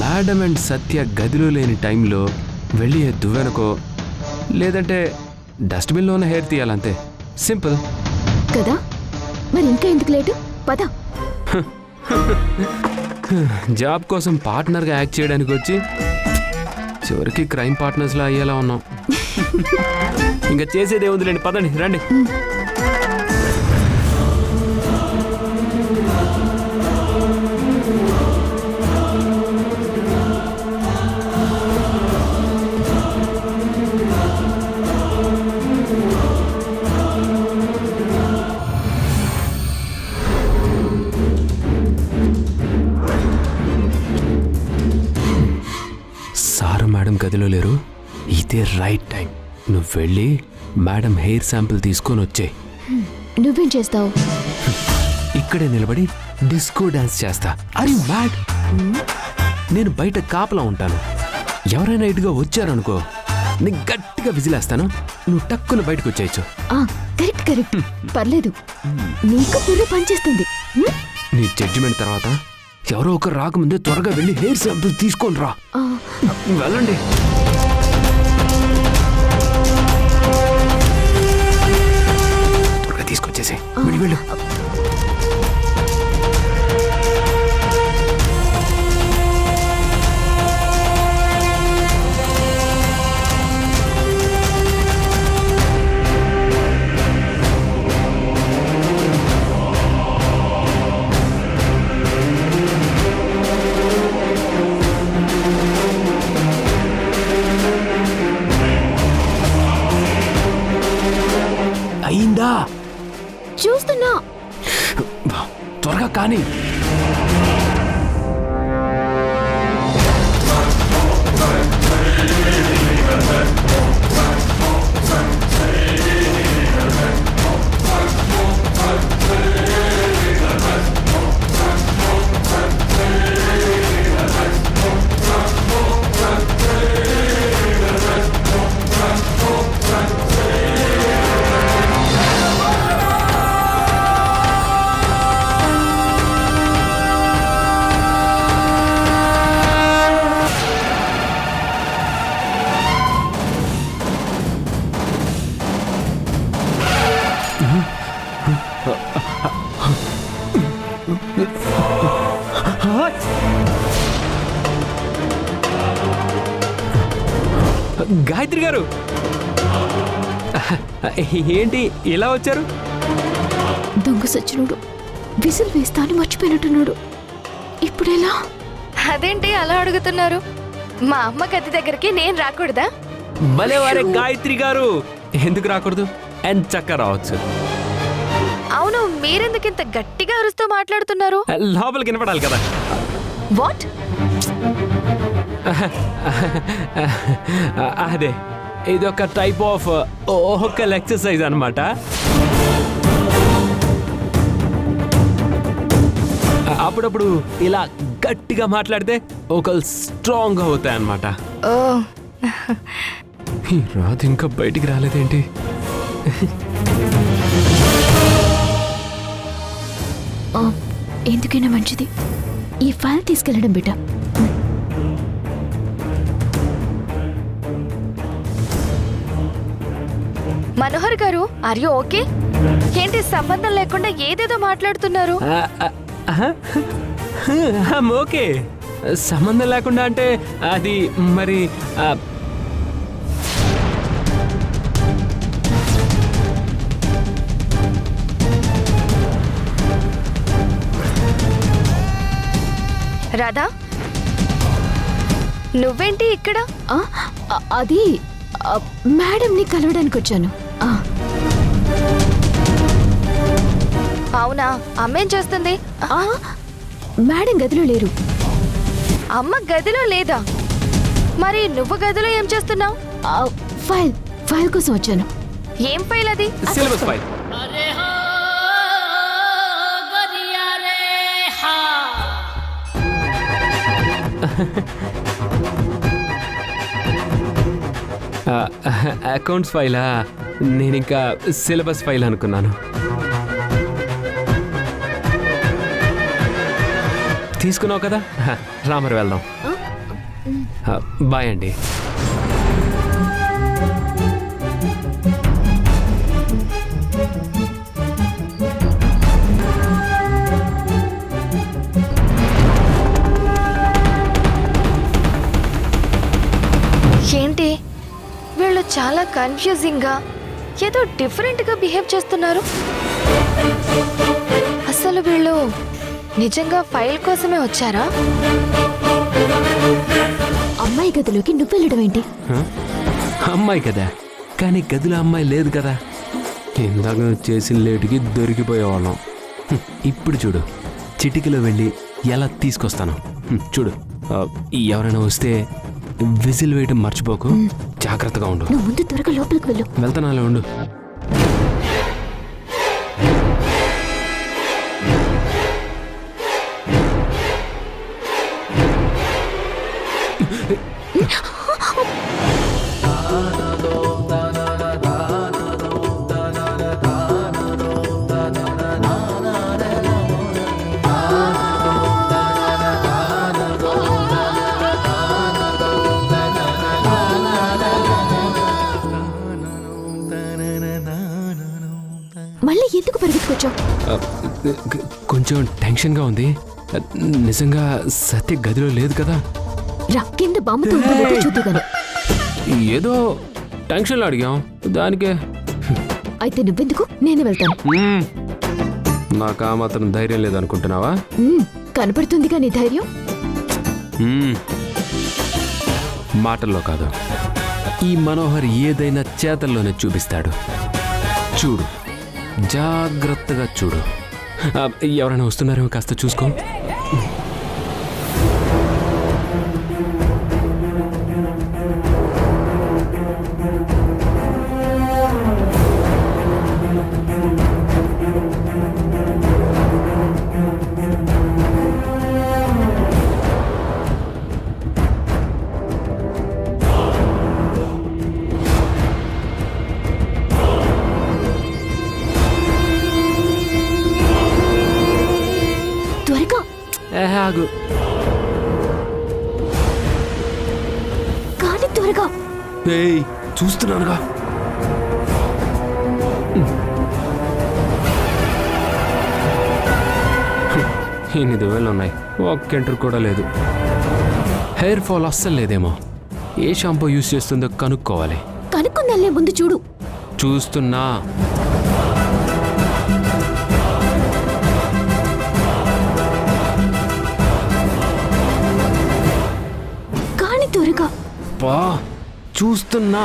Madam and సత్య గదిలో లేని టైంలో వెళ్ళి దువ్వెనకో లేదంటే డస్ట్బిన్లో ఉన్న హెయిర్ తీయాలంతే. సింపుల్ కదా. మరి ఇంకా ఎందుకు లేటు? పద. జాబ్ కోసం పార్ట్నర్గా యాక్ట్ చేయడానికి వచ్చి చివరికి క్రైమ్ పార్ట్నర్స్లో అయ్యేలా ఉన్నాం. ఇంకా చేసేది ఏముందిలేండి, పదండి రండి. మేడం గదిలో లేరు. ఇదే రైట్ టైం. నువ్వు వెళ్ళి మేడం హెయిర్ శాంపిల్ తీసుకొని వచ్చే. నువ్వేం చేస్తావు? ఇక్కడే నిలబడి డిస్కో డాన్స్ చేస్తా. అరే మ్యాడ్, నేను బయట కాపలా ఉంటాను. ఎవరైనా ఇటుగా వచ్చారనుకో, నేను గట్టిగా విజిలేస్తాను. నువ్వు టక్కున బయటకు వచ్చేయచ్చు. కరెక్ట్ కరెక్ట్, పర్లేదు. నీకు పుల్లు పనిచేస్తుంది. నీ జడ్జిమెంట్ తర్వాత ఎవరో ఒకరు రాకముందే త్వరగా వెళ్ళి హెయిర్ శాంపిల్ తీసుకొని రా. వెళ్ళండి. త్వరగా తీసుకొచ్చేసి వెళ్ళు. అయిందా? చూస్తున్నా. త్వరగా కానీ. గాయత్రి గారు, ఏంటి ఇలా వచ్చారు? దొంగ సచ్చినుడు విజిల్ వేస్తాను మర్చిపోయినట్టున్నాడు. ఇప్పుడెలా? అదేంటి అలా అడుగుతున్నారు? మా అమ్మ గది దగ్గరికి నేను రాకూడదా? భలే వారే గాయత్రి గారు, ఎందుకు రాకూడదు? ఎంచక్క రావచ్చు. అవును, మీరెందుకు ఇంత గట్టిగా అరుస్తూ మాట్లాడుతున్నారు? లోపలికి వినపడాలి కదా. వాట్? అదే, ఇదొక టైప్ ఆఫ్ ఓకల్ ఎక్సర్సైజ్ అన్నమాట. అప్పుడప్పుడు ఇలా గట్టిగా మాట్లాడితే ఓకల్ స్ట్రాంగ్ గా అవుతాయి అన్నమాట. ఈ రాత్రి ఇంకా బయటికి రాలేదేంటి? ఎందుకైనా మంచిది ఈ ఫైల్ తీసుకెళ్లడం బిడ్డ. మనోహర్ గారు, ఆర్ యు ఓకే? ఏంటి సంబంధం లేకుండా ఏదేదో మాట్లాడుతున్నారు? ఓకే, సంబంధం లేకుండా అంటే అది మరి రాధా, నువ్వేంటి ఇక్కడ? అది మేడంని కలవడానికి వచ్చాను. అవునా? అమ్మేం చేస్తుంది? మేడం గదిలో లేరు. అమ్మ గదిలో లేదా? మరి నువ్వు గదిలో ఏం చేస్తున్నావు? ఫైల్ కోసం వచ్చాను. ఏం ఫైల్ అది? Syllabus file. అకౌంట్స్ ఫైలా? నేను ఇంకా సిలబస్ ఫైల్ అనుకున్నాను. తీసుకున్నావు కదా, రామర్ వెళ్దాం. బాయ్ అండి. ఏంటి వీళ్ళు చాలా కన్ఫ్యూజింగ్ గా ఏదో డిఫరెంట్ గా బిహేవ్ చేస్తున్నారు. అసలు వీళ్ళు నిజంగా ఫైల్ కోసమే వచ్చారా? అమ్మాయి గదిలోకి నువ్వు వెళ్ళడం ఏంటి? అమ్మాయి కదా, కానీ గదిలో అమ్మాయి లేదు కదా. ఇందాక చేసిన లేటుకి దొరికిపోయేవాళ్ళం. ఇప్పుడు చూడు, చిటికలో వెళ్ళి ఎలా తీసుకొస్తాను. చూడు, ఎవరైనా వస్తే విజిల్ వేయడం మర్చిపోకు. జాగ్రత్తగా ఉండు. నువ్వు ముందు త్వరగా లోపలికి వెళ్ళు. వెళ్తానాలే, ఉండు. మళ్ళీ ఎందుకు పరిగెత్తుకొచ్చావు? కొంచెం టెన్షన్గా ఉంది. నిజంగా సత్య గదిలో లేదు కదా. రా, కింద బాంబుతో చూద్దుగాను. ఏదో టెన్షన్లో అడిగాం, దానికే. అయితే నువ్వెందుకు, నేనే వెళ్తాను. నాకు ఆ మాత్రం ధైర్యం లేదనుకుంటున్నావా? కనపడుతుందిగా నీ ధైర్యం. మాటల్లో కాదు, ఈ మనోహర్ ఏదైనా చేతల్లోనే చూపిస్తాడు. చూడు, జాగ్రత్తగా చూడు. ఎవరైనా వస్తున్నారేమో, కాస్త చూసుకో. ఆగు. కానీ త్వరగా. ఏయ్, చూస్తున్నానుగా. ఎన్ని దువ్వెలు ఉన్నాయి, ఒక్క ఎంటర్ కూడా లేదు. హెయిర్ ఫాల్ అస్సలు లేదేమో. ఏ షాంపూ యూస్ చేస్తుందో కనుక్కోవాలి. కనుక్కుందల్లే, ముందు చూడు. చూస్తున్నా. త్వరగా చూస్తున్నా.